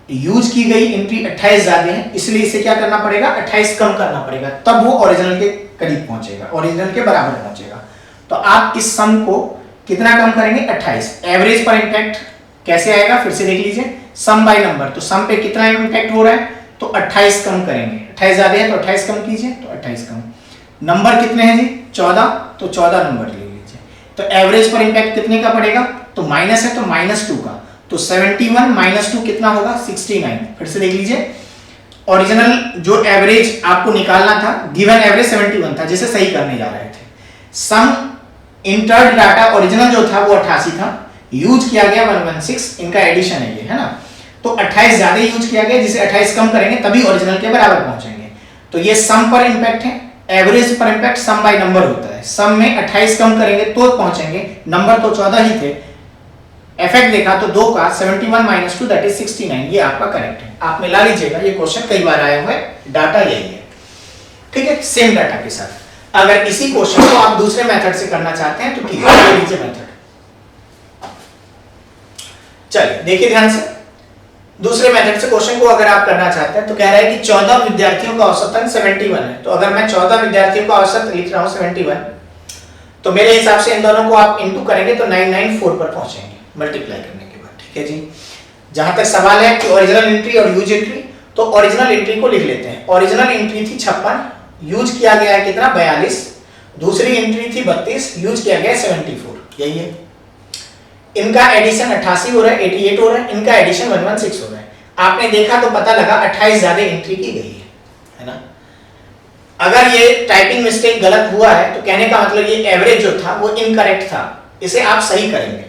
यूज की गई एंट्री 28 ज्यादा है, इसलिए इसे क्या करना पड़ेगा? 28 कम करना पड़ेगा, तब वो ओरिजिनल के करीब पहुंचेगा, ओरिजिनल के बराबर पहुंचेगा। तो आप इस सम को कितना कम करेंगे? 28। एवरेज पर इंपैक्ट कैसे आएगा? फिर से देख लीजिए, सम बाय नंबर। तो सम पे कितना इंपैक्ट हो रहा है? तो 28 कम करेंगे, 28 ज्यादा है तो 28 कम कीजिए, तो 28 कम। नंबर कितने हैं जी 14, तो 14 नंबर ले लीजिए। तो एवरेज पर इंपैक्ट कितने का पड़ेगा, तो माइनस है तो -2 का, तो 71 -2 कितना होगा 69। फिर से देख लीजिए, ओरिजिनल जो एवरेज आपको निकालना था, गिवन एवरेज 71 था जिसे सही करने जा रहे थे। सम इंटर्ड डाटा ओरिजिनल जो था वो 88 था, यूज किया गया 116, इनका एडिशन है ये, है ना। तो 28 ज्यादा यूज किया गया, जिसे 28 कम करेंगे तभी ओरिजिनल के बराबर पहुंचेंगे। तो ये सम पर इंपैक्ट है, एवरेज पर इंपैक्ट सम बाय नंबर होता है। सम में 28 कम करेंगे तो पहुंचेंगे, नंबर तो 14 ही थे। इफेक्ट देखा तो 2 का 71 -2 दैट इज 69, ये आपका करेक्ट है। आप मिला लीजिएगा, ये क्वेश्चन कई बार आया हुआ है, डाटा यही है, ठीक है, सेम डाटा के साथ। अगर इसी क्वेश्चन को आप दूसरे मेथड से करना चाहते हैं तो कीजिए मेथड। चलिए देखिए ध्यान से, दूसरे मेथड से क्वेश्चन को अगर आप करना चाहते हैं तो कह रहा है कि 14 विद्यार्थियों का औसतन 71 है। तो अगर मैं 14 विद्यार्थियों का औसत लिख रहा हूं 71, तो मेरे हिसाब से इन दोनों को आप इनटू करेंगे तो 994 पर पहुंचेंगे मल्टीप्लाई करने के बाद, ठीक है जी। जहां तक सवाल है कि ओरिजिनल एंट्री और यूज एंट्री, तो ओरिजिनल एंट्री को लिख लेते हैं। ओरिजिनल एंट्री थी 56, यूज किया गया है कितना 42, दूसरी एंट्री थी 32, यूज किया गया 74, यही है। इनका एडिशन 88 हो रहा है, 88 हो रहा है, इनका एडिशन 116 हो रहा है। आपने देखा तो पता लगा 28 ज्यादा एंट्री की गई है ना। अगर ये टाइपिंग मिस्टेक गलत हुआ है तो कहने का मतलब ये एवरेज जो था वो इनकरेक्ट था, इसे आप सही करेंगे।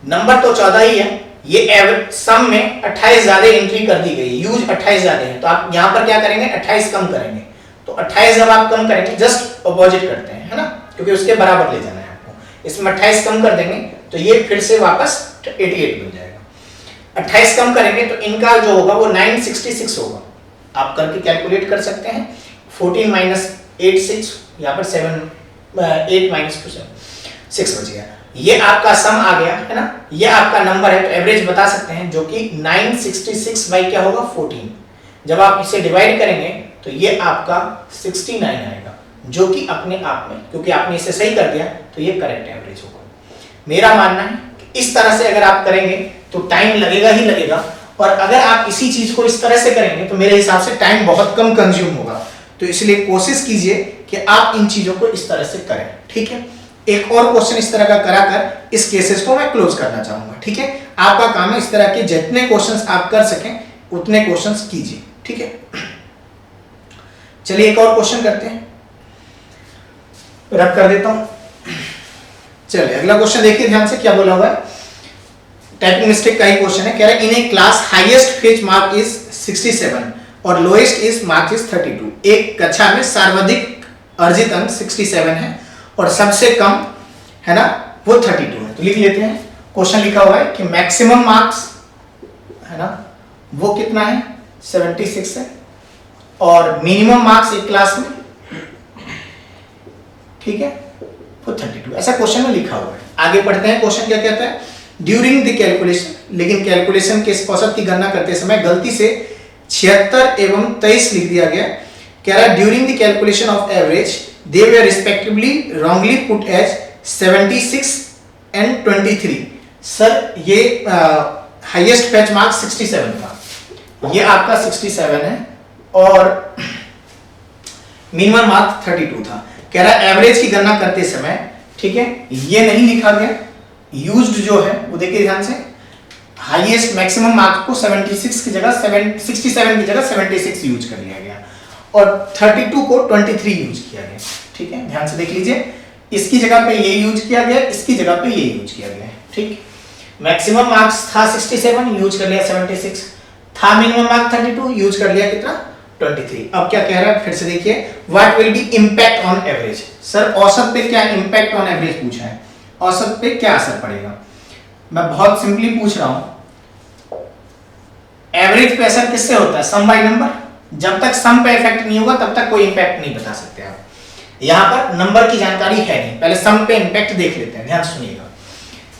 नंबर तो 14 ही है, ये सम में 28 ज्यादा एंट्री कर दी गई, यूज 28 ज्यादा है, तो आप यहां पर क्या करेंगे 28 कम करेंगे। तो 28 जब आप कम करेंगे जस्ट अपोजिट करते हैं, है ना, क्योंकि उसके बराबर ले जाना है आपको। इसमें 28 कम कर देंगे तो ये फिर से वापस 88 मिल जाएगा। 28 कम करेंगे तो इनका जो होगा वो 966 होगा। आप करके कैलकुलेट कर सकते हैं। 14 - 86, यहाँ पर 8 - 6 बच गया। ये आपका सम आ गया, है ना, ये आपका नंबर है, तो एवरेज बता सकते हैं, जो कि 966 बाई क्या होगा 14। जब आप इसे डिवाइड करेंगे तो ये आपका 69 आएगा, जो कि अपने आप में, क्योंकि आपने इसे सही कर दिया, तो ये करेक्ट एवरेज होगा। मेरा मानना है कि इस तरह से अगर आप करेंगे तो टाइम लगेगा ही लगेगा, और अगर आप इसी चीज को इस तरह से करेंगे तो मेरे हिसाब से टाइम बहुत कम कंज्यूम होगा। तो इसलिए कोशिश कीजिए कि आप इन चीजों को इस तरह से करें, ठीक है। एक और क्वेश्चन इस तरह का कराकर इस केसेस को मैं क्लोज करना चाहूंगा, ठीक है। आपका काम है इस तरह के जितने क्वेश्चंस आप कर सकें उतने क्वेश्चंस कीजिए, ठीक है। चलिए एक और क्वेश्चन करते हैं, रब कर देता हूं। चलिए अगला क्वेश्चन देखिए ध्यान से, क्या बोला हुआ है। टाइपिंग मिस्टेक का ही क्वेश्चन है। कह रहा है in a class highest fetch mark is 67 और लोएस्ट इज मार्क इज 32। एक कक्षा में सर्वाधिक अर्जित अंक 67 है और सबसे कम, है ना, वो 32 है। तो लिख लेते हैं, क्वेश्चन लिखा हुआ है कि मैक्सिमम मार्क्स, है ना, वो कितना है 76 है, और मिनिमम मार्क्स एक क्लास में, ठीक है, वो 32। ऐसा क्वेश्चन में लिखा हुआ है। आगे पढ़ते हैं, क्वेश्चन क्या कहता है। ड्यूरिंग द कैलकुलेशन, लेकिन कैलकुलेशन के औसत की गणना करते समय गलती से 76 एवं 23 लिख दिया गया। कह रहा है during the calculation of average they were respectively wrongly put as 76 and 23। Sir ये हाईएस्ट फेच मार्क 67 था, ये आपका 67 है, और मिनिमम मार्क 32 था। कह रहा है एवरेज की गणना करते समय, ठीक है, ये नहीं लिखा गया। यूज्ड जो है वो देखिए ध्यान से, हाईएस्ट मैक्सिमम मार्क्स को 76 की जगह 67 की जगह 76 यूज कर लिया गया, और 32 को 23 यूज किया गया, ठीक है। ध्यान से देख लीजिए, इसकी जगह पे ये यूज किया गया, इसकी जगह पे ये यूज किया गया, ठीक। मैक्सिमम मार्क्स था 67, यूज कर लिया 76, था मिनिमम मार्क 32, यूज कर लिया कितना 23। अब क्या कह रहा है, फिर से देखिए, what will be impact on average. Sir औसत पे क्या इंपैक्ट ऑन एवरेज पूछा है, औसत पे क्या असर पड़ेगा। मैं बहुत सिंपली पूछ रहा हूं, एवरेज पे असर किससे होता है, सम बाय नंबर। जब तक सम पे इफेक्ट नहीं होगा तब तक कोई इंपैक्ट नहीं बता सकते आप। यहां पर नंबर की जानकारी है नहीं, पहले सम पे इंपैक्ट देख लेते हैं, ध्यान सुनिएगा।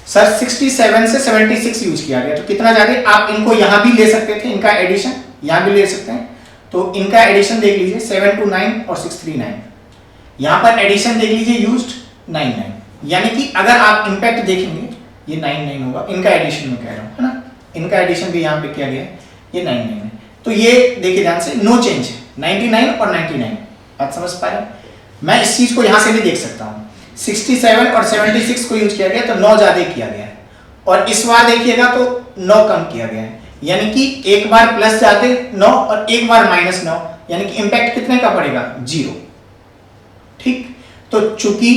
सर 67 से 76 यूज किया गया, तो कितना ज्यादा, आप इनको यहां भी ले सकते थे, इनका एडिशन यहां भी ले सकते हैं। तो इनका एडिशन देख लीजिए 729 और 639, यहां पर एडिशन देख लीजिए यूज्ड 99, यानी कि अगर आप इंपैक्ट देखेंगे ये 99 होगा। इनका एडिशन में कह रहा हूं, है ना, इनका एडिशन भी यहां पे किया गया है, ये 99 है। तो ये देखिए ध्यान से नो चेंज है, 99 और 99, बात समझ पा रहे हैं? मैं इस चीज को यहां से भी देख सकता हूं, 67 और 76 को यूज किया गया तो 9 ज्यादा किया गया है, और इस बार देखिएगा तो 9 कम किया गया है, यानी कि एक बार प्लस ज्यादा 9 और एक बार -9, यानी कि इंपैक्ट कितने का पड़ेगा? 0। ठीक, तो चूंकि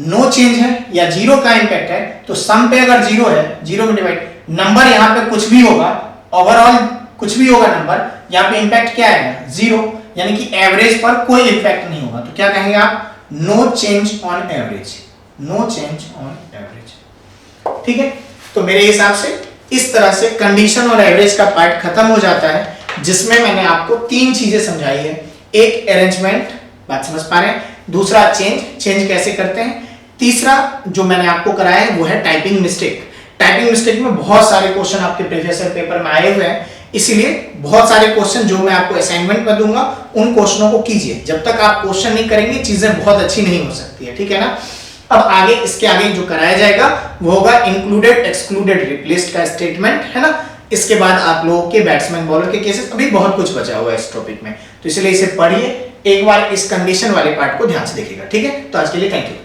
नो चेंज है या 0 का इंपैक्ट है, तो सम पे अगर 0 है, 0 में डिवाइड, नंबर यहां पे कुछ भी होगा, ओवरऑल कुछ भी होगा नंबर, यहां पे इंपैक्ट क्या आएगा? 0, यानी कि एवरेज पर कोई इंपैक्ट नहीं होगा, तो क्या कहेंगे आप? No change on average, no change on average. ठीक है, तो मेरे हिसाब से इस तरह से कंडीशन और एवरेज का पार्ट खत्म हो जाता है, जिसमें मैंने आपको 3 चीजें समझाई है। एक अरेंजमेंट, बात समझ पा रहे हैं? दूसरा चेंज कैसे करते हैं? तीसरा जो मैंने आपको कराया है वो है टाइपिंग मिस्टेक। टाइपिंग मिस्टेक में बहुत सारे क्वेश्चन आपके प्रीवियस ईयर पेपर में आए हुए हैं, इसीलिए बहुत सारे क्वेश्चन जो मैं आपको असाइनमेंट में दूंगा उन क्वेश्चनों को कीजिए। जब तक आप क्वेश्चन नहीं करेंगे चीजें बहुत अच्छी नहीं हो सकती है, ठीक है ना? अब आगे इसके आगे जो कराया जाएगा वो होगा इंक्लूडेड एक्सक्लूडेड रिप्लेस्ड का स्टेटमेंट, है ना? इसके बाद आप लोगों के बैट्समैन बॉलर के केसेस, अभी बहुत कुछ बचा हुआ है इस टॉपिक में, तो इसलिए इसे पढ़िए, एक बार इस कंडीशन वाले पार्ट को ध्यान से देखिएगा। ठीक है, तो आज के लिए थैंक यू।